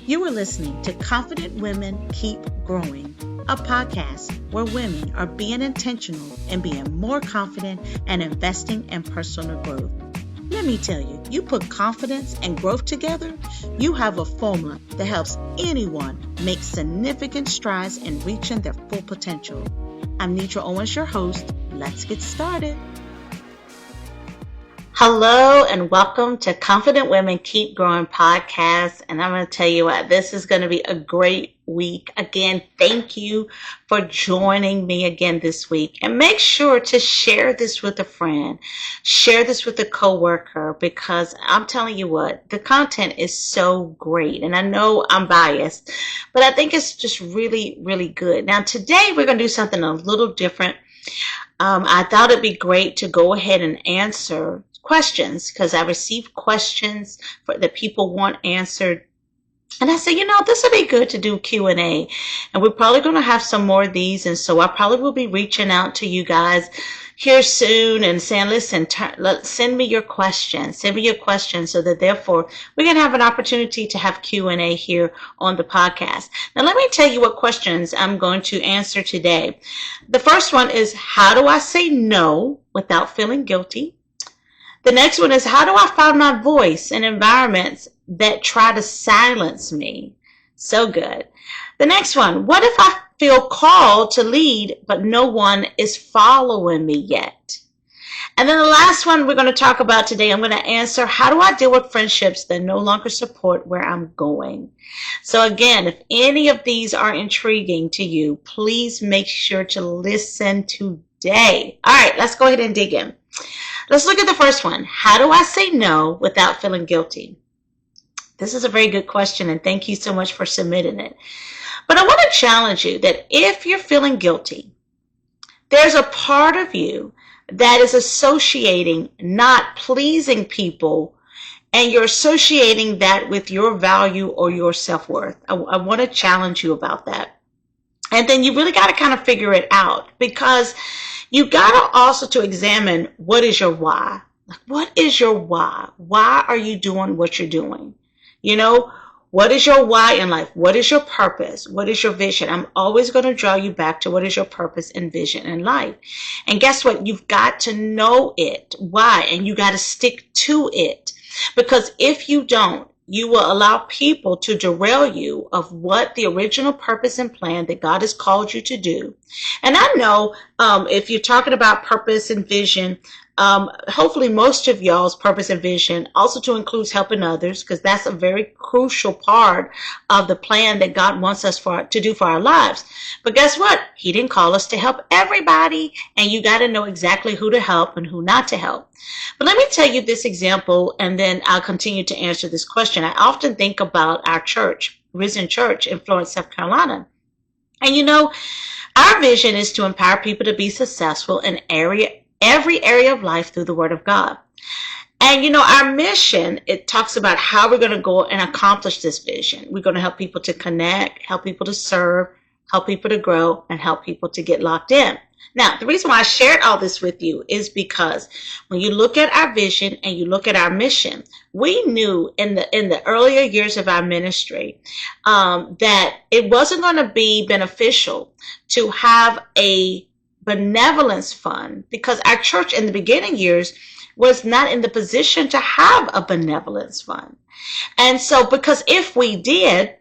You are listening to Confident Women Keep Growing, a podcast where women are being intentional and being more confident and investing in personal growth. Let me tell you, you put confidence and growth together, you have a formula that helps anyone make significant strides in reaching their full potential. I'm Nedra Owens, your host. Let's get started. Hello and welcome to Confident Women Keep Growing podcast. And I'm going to tell you what, this is going to be a great week. Again, thank you for joining me again this week. And make sure to share this with a friend, share this with a coworker, because I'm telling you what, the content is so great. And I know I'm biased, but I think it's just really, really good. Now, today we're going to do something a little different. I thought it'd be great to go ahead and answer questions because I received questions that people want answered. And I said, this would be good to do Q&A. And we're probably going to have some more of these. And so I probably will be reaching out to you guys here soon and saying, listen, send me your questions. Send me your questions so that therefore we can have an opportunity to have Q&A here on the podcast. Now, let me tell you what questions I'm going to answer today. The first one is, how do I say no without feeling guilty? The next one is, how do I find my voice in environments that try to silence me? So good. The next one, what if I feel called to lead, but no one is following me yet? And then the last one we're going to talk about today, I'm going to answer, how do I deal with friendships that no longer support where I'm going? So again, if any of these are intriguing to you, please make sure to listen today. All right, let's go ahead and dig in. Let's look at the first one. How do I say no without feeling guilty? This is a very good question, and thank you so much for submitting it. But I want to challenge you that if you're feeling guilty, there's a part of you that is associating not pleasing people, and you're associating that with your value or your self-worth. I want to challenge you about that. And then you really got to kind of figure it out, because you got to also to examine, what is your why? What is your why? Why are you doing what you're doing? What is your why in life? What is your purpose? What is your vision? I'm always going to draw you back to what is your purpose and vision in life. And guess what? You've got to know it. Why? And you got to stick to it. Because if you don't, you will allow people to derail you of what the original purpose and plan that God has called you to do. And I know if you're talking about purpose and vision, hopefully most of y'all's purpose and vision also to include helping others, because that's a very crucial part of the plan that God wants us to do for our lives. But guess what? He didn't call us to help everybody, and you got to know exactly who to help and who not to help. But let me tell you this example, and then I'll continue to answer this question. I often think about our church, Risen Church in Florence, South Carolina. And our vision is to empower people to be successful in every area of life through the Word of God. And our mission, it talks about how we're going to go and accomplish this vision. We're going to help people to connect, help people to serve, help people to grow, and help people to get locked in. Now, the reason why I shared all this with you is because when you look at our vision and you look at our mission, we knew in the earlier years of our ministry that it wasn't going to be beneficial to have a benevolence fund, because our church in the beginning years was not in the position to have a benevolence fund. And so, because if we did,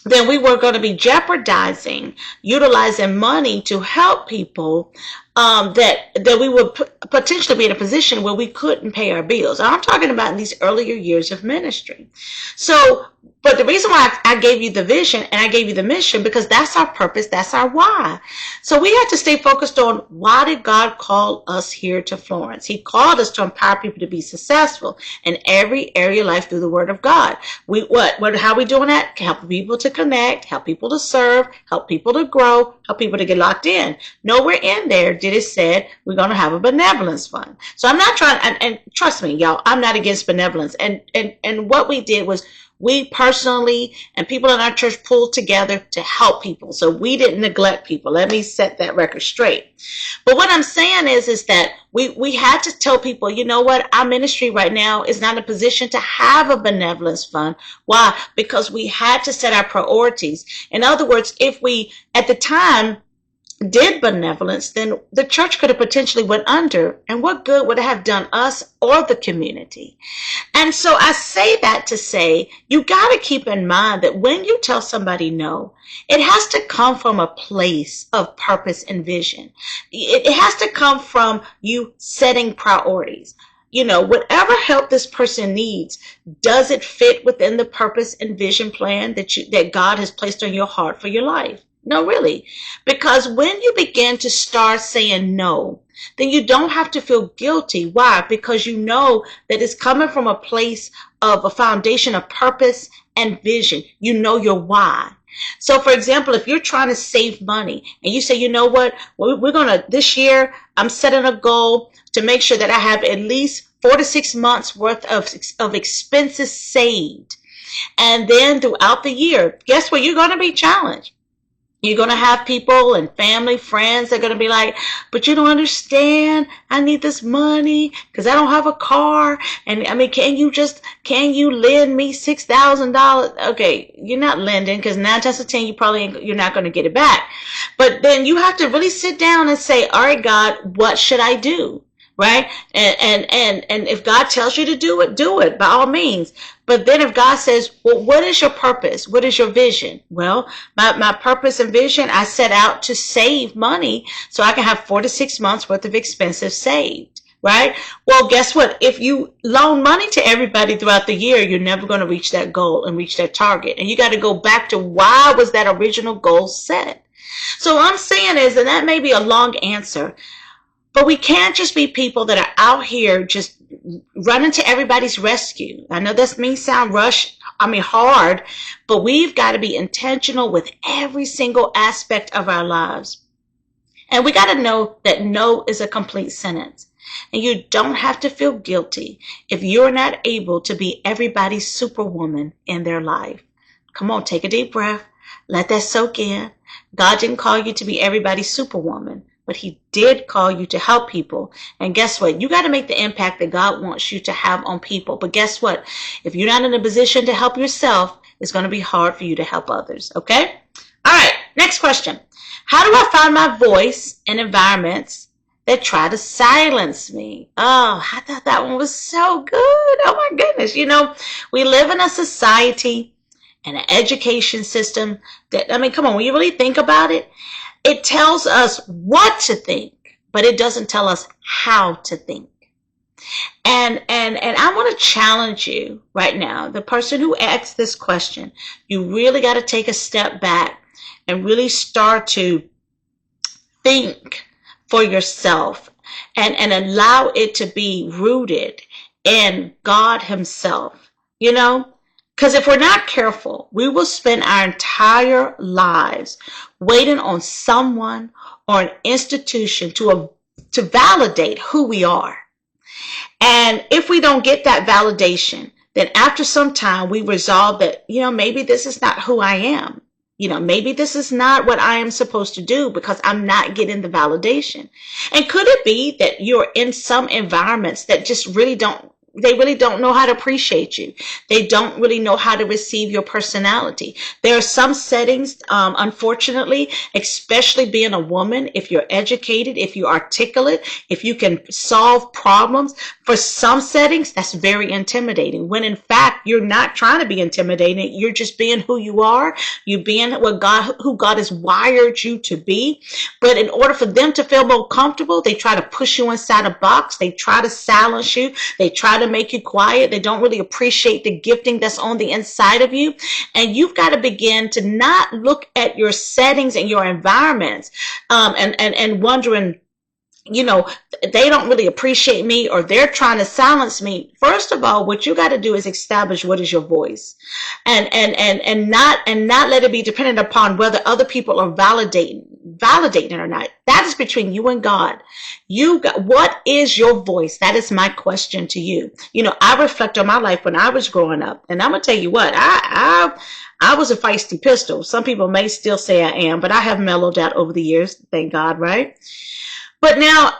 then we were going to be jeopardizing utilizing money to help people that we would potentially be in a position where we couldn't pay our bills. I'm talking about in these earlier years of ministry. So, but the reason why I gave you the vision and I gave you the mission, because that's our purpose, that's our why. So we had to stay focused on, why did God call us here to Florence? He called us to empower people to be successful in every area of life through the Word of God. How are we doing that? Help people to connect, help people to serve, help people to grow, help people to get locked in. Nowhere in there did it said we're going to have a benevolence fund. So I'm not trying, and trust me, y'all, I'm not against benevolence. And what we did was, We personally and people in our church pulled together to help people. So we didn't neglect people. Let me set that record straight. But what I'm saying is that we had to tell people, you know what, our ministry right now is not in a position to have a benevolence fund. Why? Because we had to set our priorities. In other words, if we at the time did benevolence, then the church could have potentially went under. And what good would it have done us or the community? And so I say that to say, you got to keep in mind that when you tell somebody no, it has to come from a place of purpose and vision. It has to come from you setting priorities. You know, whatever help this person needs, does it fit within the purpose and vision plan that God has placed on your heart for your life? No, really. Because when you begin to start saying no, then you don't have to feel guilty. Why? Because you know that it's coming from a place of a foundation of purpose and vision. You know your why. So, for example, if you're trying to save money and you say, you know what, we're going to, this year, I'm setting a goal to make sure that I have at least 4 to 6 months worth of expenses saved. And then throughout the year, guess what? You're going to be challenged. You're going to have people and family, friends that are going to be like, but you don't understand. I need this money because I don't have a car. And I mean, can you lend me $6,000? Okay, you're not lending because 9 times out of 10, you're not going to get it back. But then you have to really sit down and say, all right, God, what should I do? Right? And if God tells you to do it by all means. But then if God says, well, what is your purpose? What is your vision? Well, my purpose and vision, I set out to save money so I can have 4 to 6 months worth of expenses saved. Right? Well, guess what? If you loan money to everybody throughout the year, you're never going to reach that goal and reach that target. And you got to go back to why was that original goal set? So what I'm saying is, and that may be a long answer, but we can't just be people that are out here just running to everybody's rescue. I know this may sound hard, but we've got to be intentional with every single aspect of our lives. And we got to know that no is a complete sentence. And you don't have to feel guilty if you're not able to be everybody's superwoman in their life. Come on, take a deep breath. Let that soak in. God didn't call you to be everybody's superwoman, but he did call you to help people. And guess what? You got to make the impact that God wants you to have on people. But guess what? If you're not in a position to help yourself, it's going to be hard for you to help others. Okay? All right. Next question. How do I find my voice in environments that try to silence me? Oh, I thought that one was so good. Oh my goodness. You know, we live in a society and an education system that, I mean, come on, when you really think about it, it tells us what to think, but it doesn't tell us how to think. And I want to challenge you right now, the person who asked this question, you really got to take a step back and really start to think for yourself and allow it to be rooted in God himself, you know? Because if we're not careful, we will spend our entire lives waiting on someone or an institution to validate who we are. And if we don't get that validation, then after some time we resolve that, you know, maybe this is not who I am. You know, maybe this is not what I am supposed to do because I'm not getting the validation. And could it be that you're in some environments that just really don't know how to appreciate you. They don't really know how to receive your personality. There are some settings, unfortunately, especially being a woman, if you're educated, if you're articulate, if you can solve problems, for some settings, that's very intimidating. When in fact, you're not trying to be intimidating. You're just being who you are. You're being who God has wired you to be. But in order for them to feel more comfortable, they try to push you inside a box. They try to silence you. They try to make you quiet. They don't really appreciate the gifting that's on the inside of you. And you've got to begin to not look at your settings and your environments and wondering, they don't really appreciate me, or they're trying to silence me. First of all, what you got to do is establish what is your voice, and not let it be dependent upon whether other people are validating it or not. That is between you and God. What is your voice? That is my question to you. I reflect on my life when I was growing up, and I'm gonna tell you what, I was a feisty pistol. Some people may still say I am, but I have mellowed out over the years, thank God, right? But now,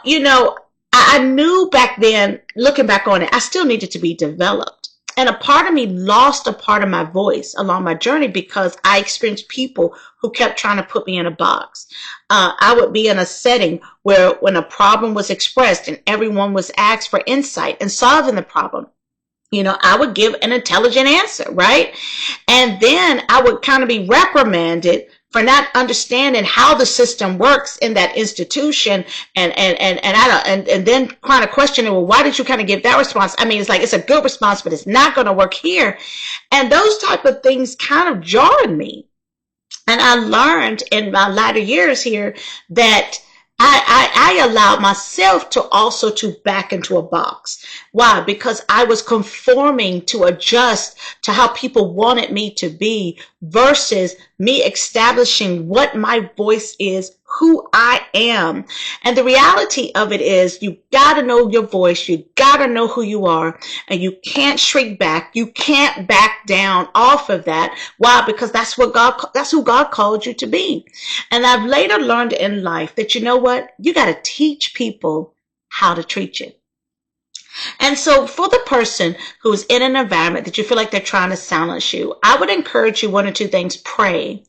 I knew back then, looking back on it, I still needed to be developed. And a part of me lost a part of my voice along my journey because I experienced people who kept trying to put me in a box. I would be in a setting where when a problem was expressed and everyone was asked for insight and solving the problem, I would give an intelligent answer, right? And then I would kind of be reprimanded for not understanding how the system works in that institution, and then kind of questioning, well, why did you kind of give that response? I mean, it's like, it's a good response, but it's not going to work here. And those type of things kind of jarred me. And I learned in my latter years here that I allowed myself to also to back into a box. Why? Because I was conforming to adjust to how people wanted me to be versus me establishing what my voice is, who I am. And the reality of it is, you got to know your voice. You got to know who you are, and you can't shrink back. You can't back down off of that. Why? Because that's who God called you to be. And I've later learned in life that, you know what? You got to teach people how to treat you. And so for the person who's in an environment that you feel like they're trying to silence you, I would encourage you one or two things. Pray.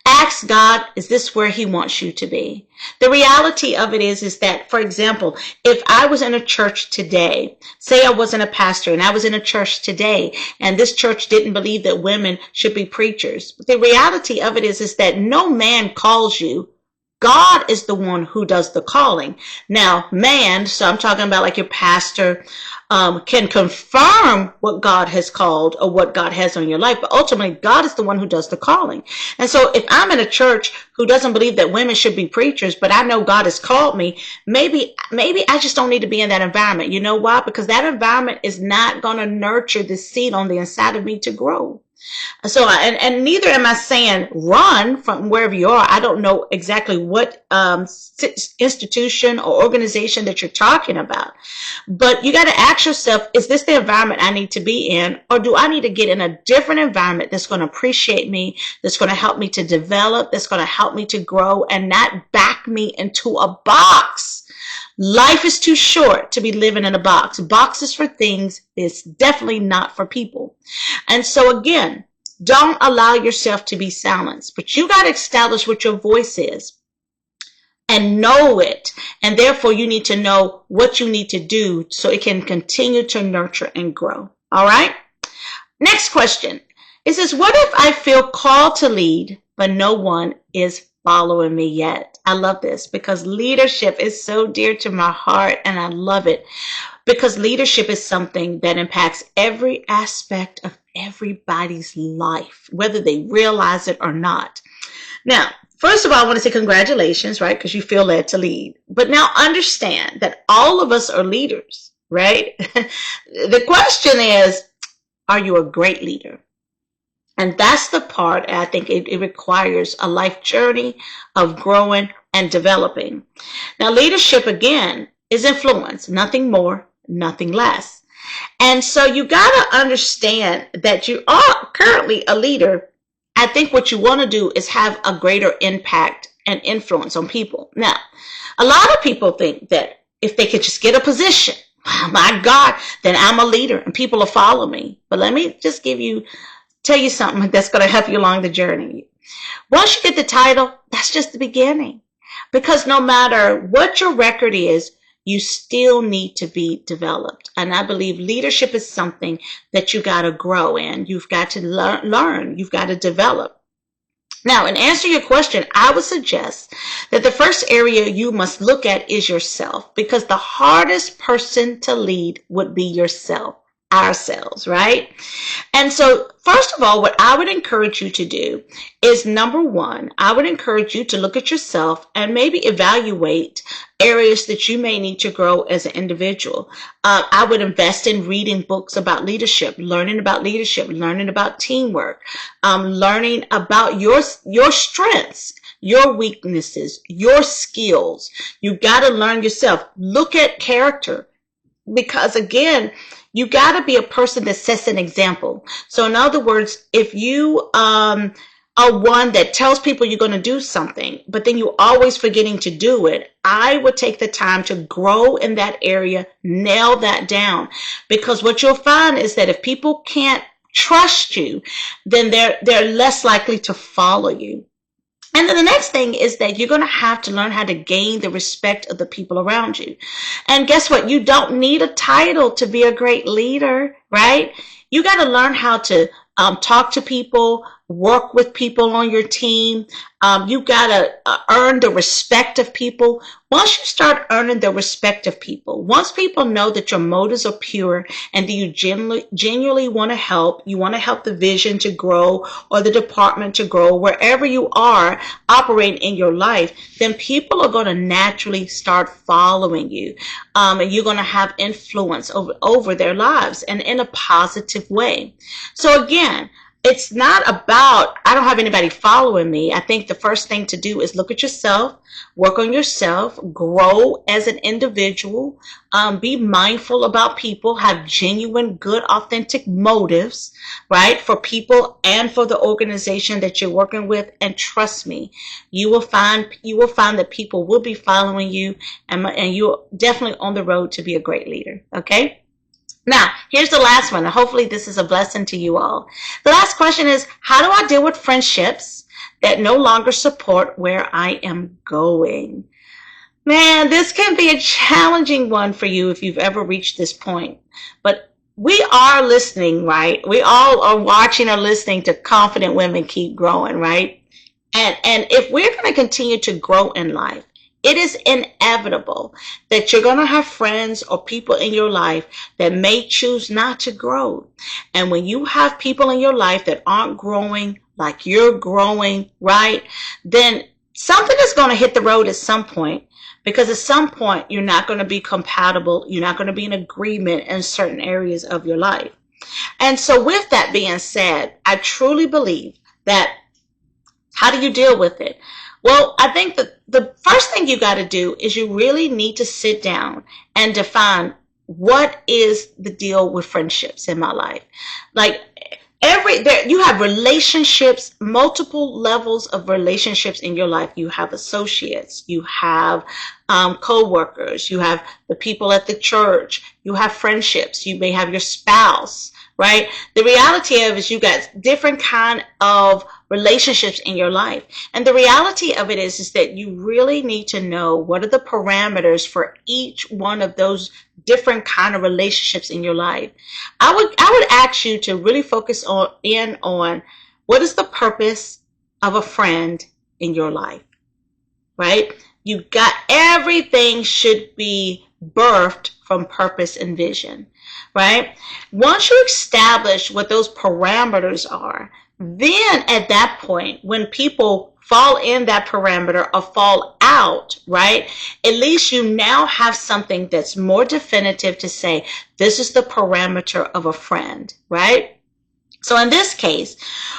Ask God, is this where he wants you to be? The reality of it is that, for example, if I was in a church today, say I wasn't a pastor and I was in a church today, and this church didn't believe that women should be preachers. But the reality of it is that no man calls you. God is the one who does the calling. Now, man, so I'm talking about like your pastor, can confirm what God has called or what God has on your life, but ultimately God is the one who does the calling. And so if I'm in a church who doesn't believe that women should be preachers, but I know God has called me, maybe I just don't need to be in that environment. You know why? Because that environment is not going to nurture the seed on the inside of me to grow. So, and neither am I saying run from wherever you are. I don't know exactly what institution or organization that you're talking about, but you got to ask yourself, is this the environment I need to be in, or do I need to get in a different environment that's going to appreciate me, that's going to help me to develop, that's going to help me to grow, and not back me into a box? Life is too short to be living in a box. Boxes for things is definitely not for people. And so again, don't allow yourself to be silenced, but you got to establish what your voice is and know it. And therefore you need to know what you need to do so it can continue to nurture and grow. All right. Next question. It says, what if I feel called to lead, but no one is following me yet? I love this because leadership is so dear to my heart, and I love it because leadership is something that impacts every aspect of everybody's life, whether they realize it or not. Now, first of all, I want to say congratulations, right? Because you feel led to lead. But now understand that all of us are leaders, right? The question is, are you a great leader? And that's the part I think it requires a life journey of growing and developing. Now, leadership, again, is influence, nothing more, nothing less. And so you got to understand that you are currently a leader. I think what you want to do is have a greater impact and influence on people. Now, a lot of people think that if they could just get a position, oh my God, then I'm a leader and people will follow me. But let me just tell you something that's going to help you along the journey. Once you get the title, that's just the beginning. Because no matter what your record is, you still need to be developed. And I believe leadership is something that you got to grow in. You've got to learn. You've got to develop. Now, in answer to your question, I would suggest that the first area you must look at is yourself, because the hardest person to lead would be yourself. ourselves, right? And so, first of all, what I would encourage you to do is number one, I would encourage you to look at yourself and maybe evaluate areas that you may need to grow as an individual. I would invest in reading books about leadership, learning about teamwork, learning about your strengths, your weaknesses, your skills. You got to learn yourself. Look at character. Because again, you got to be a person that sets an example. So in other words, if you are one that tells people you're going to do something, but then you're always forgetting to do it, I would take the time to grow in that area, nail that down. Because what you'll find is that if people can't trust you, then they're less likely to follow you. And then the next thing is that you're going to have to learn how to gain the respect of the people around you. And guess what? You don't need a title to be a great leader, right? You got to learn how to talk to people, work with people on your team. You got to earn the respect of people. Once you start earning the respect of people, once people know that your motives are pure and that you genuinely want to help, you want to help the vision to grow or the department to grow, wherever you are operating in your life, then people are going to naturally start following you. And you're going to have influence over their lives and in a positive way. So again, it's not about, I don't have anybody following me. I think the first thing to do is look at yourself, work on yourself, grow as an individual, be mindful about people, have genuine, good, authentic motives, right, for people and for the organization that you're working with. And trust me, you will find that people will be following you, and you're definitely on the road to be a great leader. Okay. Now, here's the last one. Hopefully this is a blessing to you all. The last question is, how do I deal with friendships that no longer support where I am going? Man, this can be a challenging one for you if you've ever reached this point. But we are listening, right? We all are watching or listening to Confident Women Keep Growing, right? And if we're going to continue to grow in life, it is inevitable that you're going to have friends or people in your life that may choose not to grow. And when you have people in your life that aren't growing like you're growing, right, then something is going to hit the road at some point, because at some point you're not going to be compatible. You're not going to be in agreement in certain areas of your life. And so with that being said, I truly believe that, how do you deal with it? Well, I think that the first thing you got to do is you really need to sit down and define, what is the deal with friendships in my life? Like you have relationships, multiple levels of relationships in your life. You have associates, you have co-workers, you have the people at the church, you have friendships, you may have your spouse, right? The reality of it is you got different kind of relationships in your life. And the reality of it is that you really need to know what are the parameters for each one of those different kind of relationships in your life. I would ask you to really focus on what is the purpose of a friend in your life, right? You got, everything should be birthed from purpose and vision, right? Once you establish what those parameters are, then at that point, when people fall in that parameter or fall out, right, at least you now have something that's more definitive to say, this is the parameter of a friend, right? So in this case,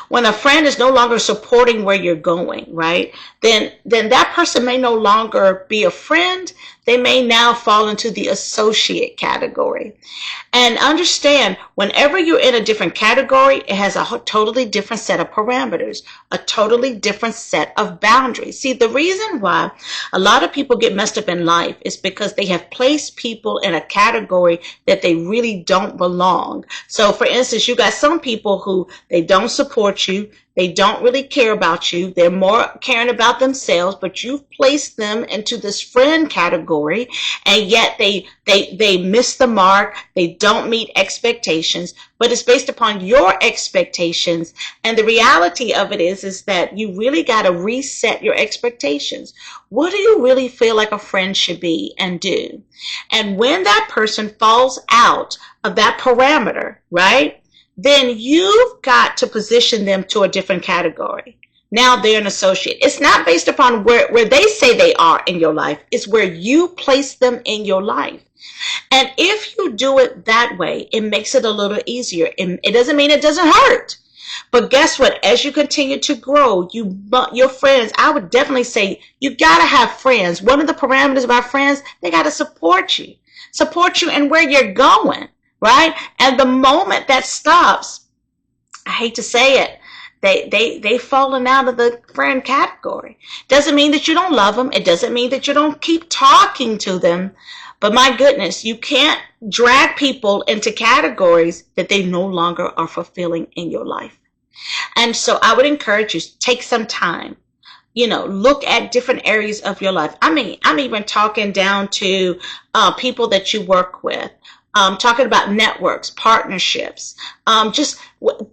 when a friend is no longer supporting where you're going, right, then that person may no longer be a friend. They may now fall into the associate category. And understand, whenever you're in a different category, it has a totally different set of parameters, a totally different set of boundaries. See, the reason why a lot of people get messed up in life is because they have placed people in a category that they really don't belong. So for instance, you got some people who, they don't support you. They don't really care about you. They're more caring about themselves, but you've placed them into this friend category category, and yet they miss the mark. They don't meet expectations, but it's based upon your expectations. And the reality of it is that you really got to reset your expectations. What do you really feel like a friend should be and do? And when that person falls out of that parameter, right, then you've got to position them to a different category. Now they're an associate. It's not based upon where they say they are in your life. It's where you place them in your life. And if you do it that way, it makes it a little easier. It doesn't mean it doesn't hurt. But guess what? As you continue to grow, your friends, I would definitely say you got to have friends. One of the parameters of our friends, they got to support you and where you're going, right? And the moment that stops, I hate to say it, they've fallen out of the friend category. Doesn't mean that you don't love them. It doesn't mean that you don't keep talking to them. But my goodness, you can't drag people into categories that they no longer are fulfilling in your life. And so I would encourage you to take some time, look at different areas of your life. I mean, I'm even talking down to people that you work with, talking about networks, partnerships. Just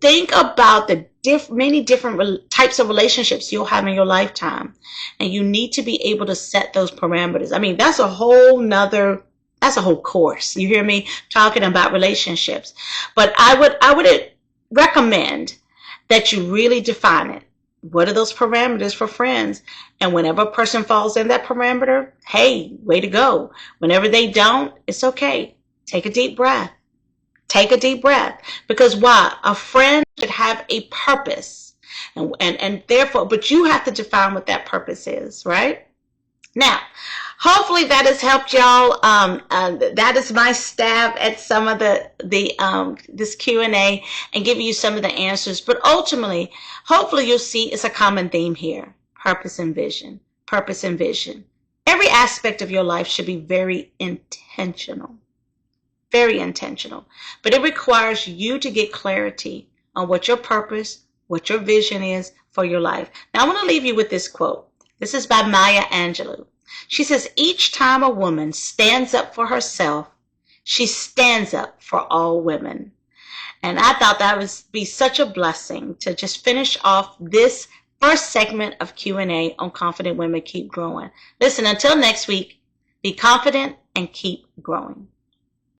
think about the many different types of relationships you'll have in your lifetime. And you need to be able to set those parameters. I mean, that's a whole course. You hear me talking about relationships. But I would recommend that you really define it. What are those parameters for friends? And whenever a person falls in that parameter, hey, way to go. Whenever they don't, it's okay. Take a deep breath. Take a deep breath. Because why? A friend should have a purpose. And therefore, but you have to define what that purpose is, right? Now, hopefully that has helped y'all. That is my stab at some of this Q&A and giving you some of the answers. But ultimately, hopefully you'll see it's a common theme here. Purpose and vision. Purpose and vision. Every aspect of your life should be very intentional. Very intentional. But it requires you to get clarity on what your purpose, what your vision is for your life. Now, I want to leave you with this quote. This is by Maya Angelou. She says, each time a woman stands up for herself, she stands up for all women. And I thought that would be such a blessing to just finish off this first segment of Q&A on Confident Women Keep Growing. Listen, until next week, be confident and keep growing.